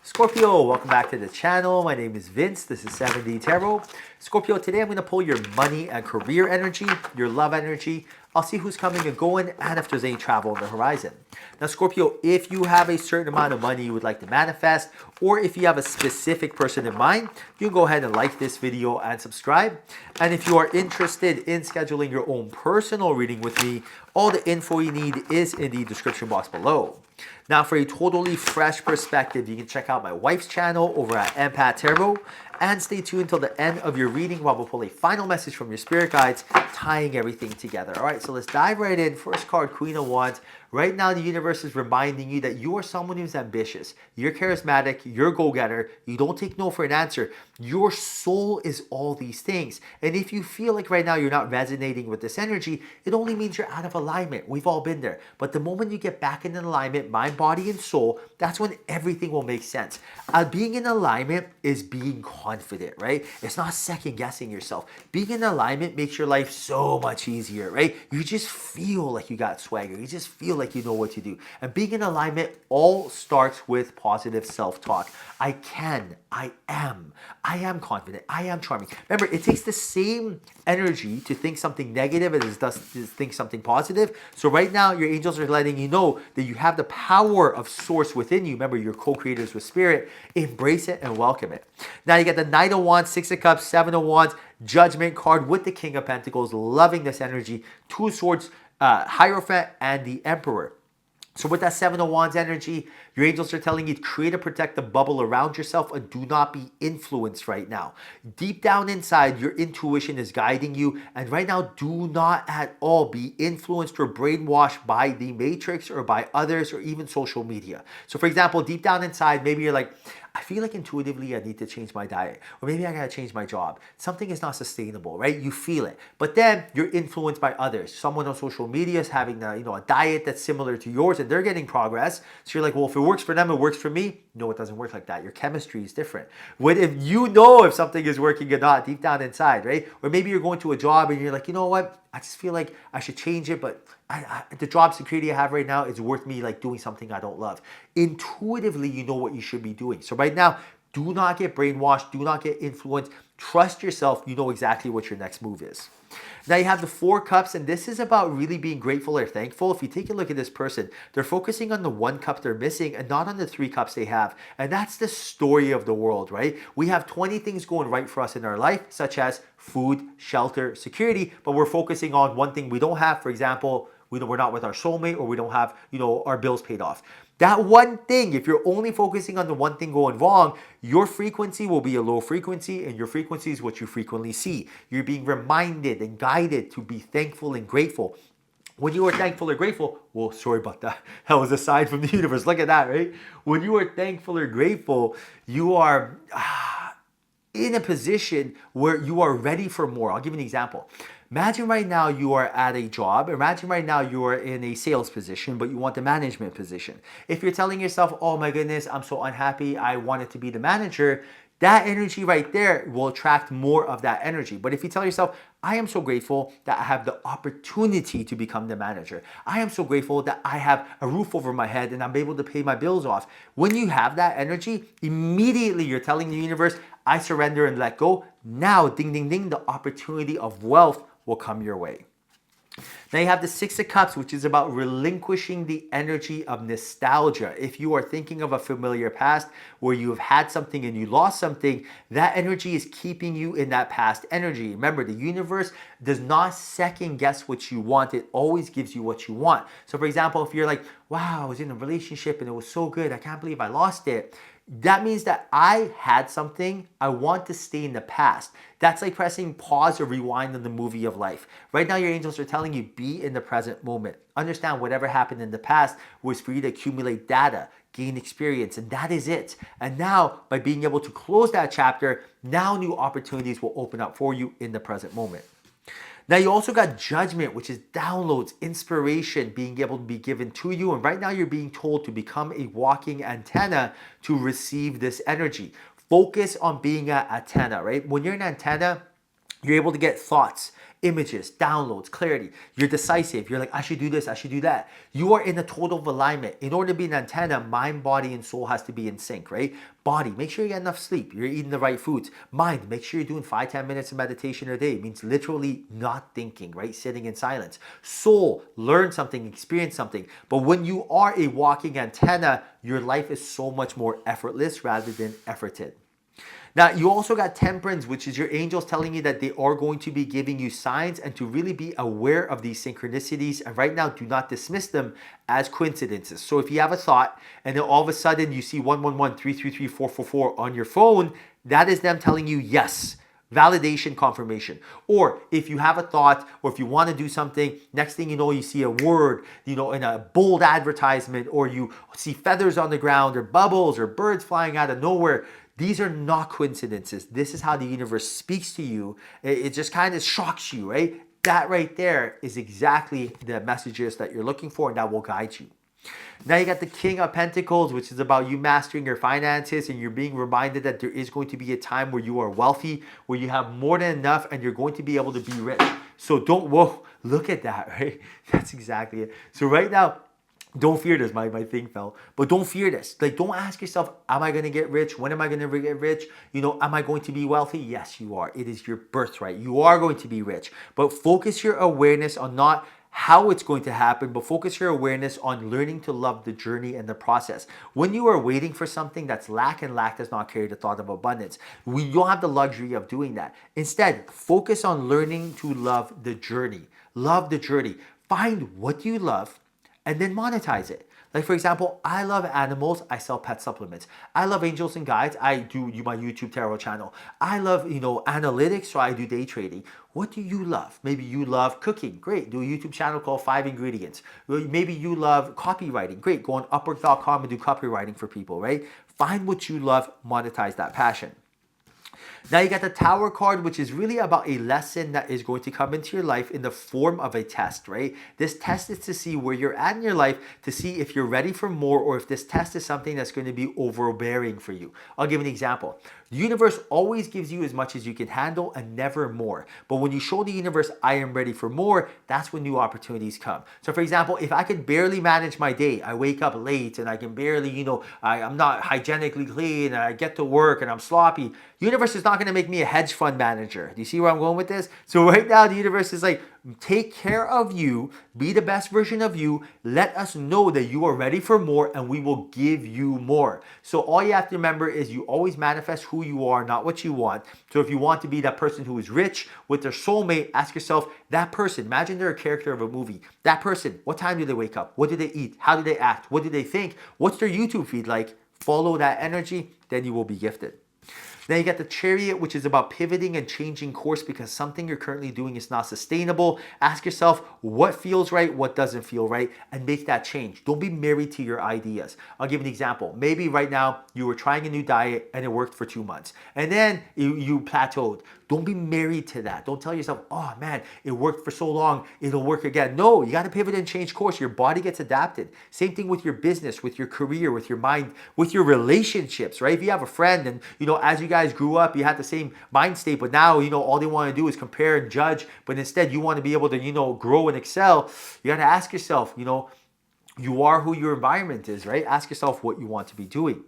Scorpio, welcome back to the channel. My name is Vince. This is 7D Tarot. Scorpio, today I'm going to pull your money and career energy, your love energy. I'll see who's coming and going and if there's any travel on the horizon. Now, Scorpio, if you have a certain amount of money you would like to manifest, or if you have a specific person in mind, you can go ahead and like this video and subscribe. And if you are interested in scheduling your own personal reading with me, all the info you need is in the description box below. Now, for a totally fresh perspective, you can check out my wife's channel over at Empath Tarot. And stay tuned until the end of your reading while we'll pull a final message from your spirit guides, tying everything together. All right, so let's dive right in. First card, Queen of Wands. Right now, the universe is reminding you that you are someone who's ambitious. You're charismatic. You're a go-getter. You don't take no for an answer. Your soul is all these things. And if you feel like right now you're not resonating with this energy, it only means you're out of alignment. We've all been there. But the moment you get back in alignment, mind, body, and soul, that's when everything will make sense. Being in alignment is being confident, right? It's not second guessing yourself. Being in alignment makes your life so much easier, right? You just feel like you got swagger. You just feel like you know what to do. And being in alignment all starts with positive self-talk. I can, I am confident, I am charming. Remember, it takes the same energy to think something negative as it does to think something positive. So right now, your angels are letting you know that you have the power of source within you. Remember, you're co-creators with spirit. Embrace it and welcome it. Now you get the Knight of Wands, Six of Cups, Seven of Wands, Judgment card with the King of Pentacles, loving this energy, Two of Swords, Hierophant, and the Emperor. So with that Seven of Wands energy, your angels are telling you to create a protective bubble around yourself and do not be influenced right now. Deep down inside, your intuition is guiding you. And right now, do not at all be influenced or brainwashed by the matrix or by others or even social media. So for example, deep down inside, maybe you're like, I feel like intuitively I need to change my diet, or maybe I gotta change my job. Something is not sustainable, right? You feel it, but then you're influenced by others. Someone on social media is having a diet that's similar to yours, and they're getting progress. So you're like, well, if it works for them, it works for me. No, it doesn't work like that. Your chemistry is different. What if you know if something is working or not deep down inside, right? Or maybe you're going to a job and you're like, you know what? I just feel like I should change it, but the job security I have right now is worth me like doing something I don't love. Intuitively, you know what you should be doing. So right now, do not get brainwashed. Do not get influenced. Trust yourself. You know exactly what your next move is. Now you have the Four Cups, and this is about really being grateful or thankful. If you take a look at this person, they're focusing on the one cup they're missing and not on the three cups they have. And that's the story of the world, right? We have 20 things going right for us in our life, such as food, shelter, security, but we're focusing on one thing we don't have. For example, we're not with our soulmate, or we don't have, our bills paid off. That one thing, if you're only focusing on the one thing going wrong, your frequency will be a low frequency, and your frequency is what you frequently see. You're being reminded and guided to be thankful and grateful. When you are thankful or grateful, well, sorry about that. That was a sign from the universe. Look at that, right? When you are thankful or grateful, you are in a position where you are ready for more. I'll give you an example. Imagine right now you are at a job. Imagine right now you are in a sales position, but you want the management position. If you're telling yourself, oh my goodness, I'm so unhappy, I wanted to be the manager, that energy right there will attract more of that energy. But if you tell yourself, I am so grateful that I have the opportunity to become the manager. I am so grateful that I have a roof over my head and I'm able to pay my bills off. When you have that energy, immediately you're telling the universe, I surrender and let go. Now, ding, ding, ding, the opportunity of wealth will come your way. Now you have the Six of Cups, which is about relinquishing the energy of nostalgia. If you are thinking of a familiar past where you have had something and you lost something, that energy is keeping you in that past energy. Remember, the universe does not second guess what you want. It always gives you what you want. So for example, if you're like, wow, I was in a relationship and it was so good, I can't believe I lost it. That means that I had something, I want to stay in the past. That's like pressing pause or rewind on the movie of life. Right now, your angels are telling you, be in the present moment. Understand whatever happened in the past was for you to accumulate data, gain experience, and that is it. And now, by being able to close that chapter, now new opportunities will open up for you in the present moment. Now you also got Judgment, which is downloads, inspiration being able to be given to you. And right now you're being told to become a walking antenna to receive this energy. Focus on being an antenna, right? When you're an antenna, you're able to get thoughts, images, downloads, clarity. You're decisive. You're like, I should do this, I should do that. You are in a total alignment. In order to be an antenna, mind, body, and soul has to be in sync, right? Body, make sure you get enough sleep. You're eating the right foods. Mind, make sure you're doing 5-10 minutes of meditation a day. It means literally not thinking, right? Sitting in silence. Soul, learn something, experience something. But when you are a walking antenna, your life is so much more effortless rather than efforted. Now, you also got temperance, which is your angels telling you that they are going to be giving you signs and to really be aware of these synchronicities. And right now, do not dismiss them as coincidences. So if you have a thought and then all of a sudden you see 111-333-444 on your phone, that is them telling you yes. Validation, confirmation. Or if you have a thought or if you want to do something, next thing you know, you see a word, in a bold advertisement, or you see feathers on the ground or bubbles or birds flying out of nowhere. These are not coincidences. This is how the universe speaks to you. It just kind of shocks you, right? That right there is exactly the messages that you're looking for, and that will guide you. Now you got the King of Pentacles, which is about you mastering your finances, and you're being reminded that there is going to be a time where you are wealthy, where you have more than enough, and you're going to be able to be rich. So whoa, look at that, right? That's exactly it. So right now, don't fear this. My thing fell. But don't fear this. Like, don't ask yourself, am I going to get rich? When am I going to get rich? Am I going to be wealthy? Yes, you are. It is your birthright. You are going to be rich. But focus your awareness on not how it's going to happen, but focus your awareness on learning to love the journey and the process. When you are waiting for something, that's lack, and lack does not carry the thought of abundance. We don't have the luxury of doing that. Instead, focus on learning to love the journey. Love the journey. Find what you love and then monetize it. Like, for example, I love animals. I sell pet supplements. I love angels and guides. I do my YouTube tarot channel. I love, analytics, so I do day trading. What do you love? Maybe you love cooking. Great. Do a YouTube channel called 5 Ingredients. Maybe you love copywriting. Great. Go on Upwork.com and do copywriting for people, right? Find what you love, monetize that passion. Now you got the Tower card, which is really about a lesson that is going to come into your life in the form of a test, right? This test is to see where you're at in your life, to see if you're ready for more, or if this test is something that's going to be overbearing for you. I'll give an example. The universe always gives you as much as you can handle and never more. But when you show the universe, I am ready for more, that's when new opportunities come. So for example, if I could barely manage my day, I wake up late and I can barely, I'm not hygienically clean, and I get to work and I'm sloppy, the universe is not going to make me a hedge fund manager. Do you see where I'm going with this? So right now, the universe is like, take care of you, be the best version of you, let us know that you are ready for more, and we will give you more. So all you have to remember is you always manifest who you are, not what you want. So if you want to be that person who is rich with their soulmate, ask yourself, that person, imagine they're a character of a movie. That person, what time do they wake up? What do they eat? How do they act? What do they think? What's their YouTube feed like? Follow that energy, then you will be gifted. Then you got the Chariot, which is about pivoting and changing course because something you're currently doing is not sustainable. Ask yourself what feels right, what doesn't feel right, and make that change. Don't be married to your ideas. I'll give an example. Maybe right now you were trying a new diet and it worked for 2 months. And then you plateaued. Don't be married to that. Don't tell yourself, oh man, it worked for so long, it'll work again. No, you got to pivot and change course. Your body gets adapted. Same thing with your business, with your career, with your mind, with your relationships, right? If you have a friend and, as you guys grew up, you had the same mind state, but now, all they want to do is compare and judge, but instead you want to be able to, grow and excel. You got to ask yourself, you are who your environment is, right? Ask yourself what you want to be doing.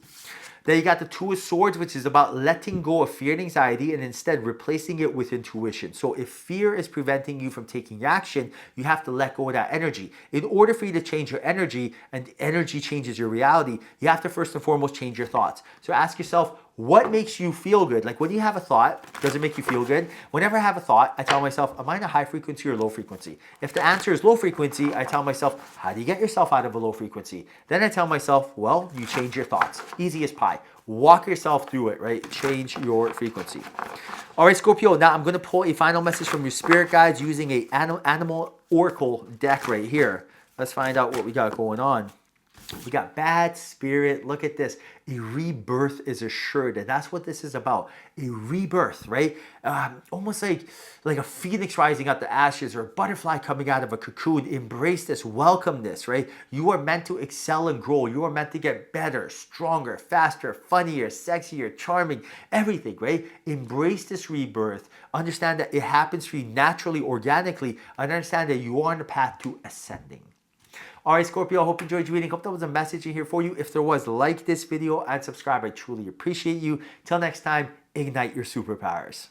Then you got the Two of Swords, which is about letting go of fear and anxiety and instead replacing it with intuition. So if fear is preventing you from taking action, you have to let go of that energy. In order for you to change your energy, and energy changes your reality, you have to first and foremost change your thoughts. So ask yourself, what makes you feel good? Like when you have a thought, does it make you feel good? Whenever I have a thought, I tell myself, am I in a high frequency or low frequency? If the answer is low frequency, I tell myself, how do you get yourself out of a low frequency? Then I tell myself, well, you change your thoughts. Easy as pie. Walk yourself through it, right? Change your frequency. All right, Scorpio, now I'm going to pull a final message from your spirit guides using an animal oracle deck right here. Let's find out what we got going on. We got bad spirit. Look at this. A rebirth is assured. And that's what this is about. A rebirth, right? Almost like a phoenix rising out the ashes or a butterfly coming out of a cocoon. Embrace this. Welcome this, right? You are meant to excel and grow. You are meant to get better, stronger, faster, funnier, sexier, charming, everything, right? Embrace this rebirth. Understand that it happens for you naturally, organically, and understand that you are on the path to ascending. All right, Scorpio, I hope you enjoyed your reading. Hope there was a message in here for you. If there was, like this video and subscribe. I truly appreciate you. Till next time, ignite your superpowers.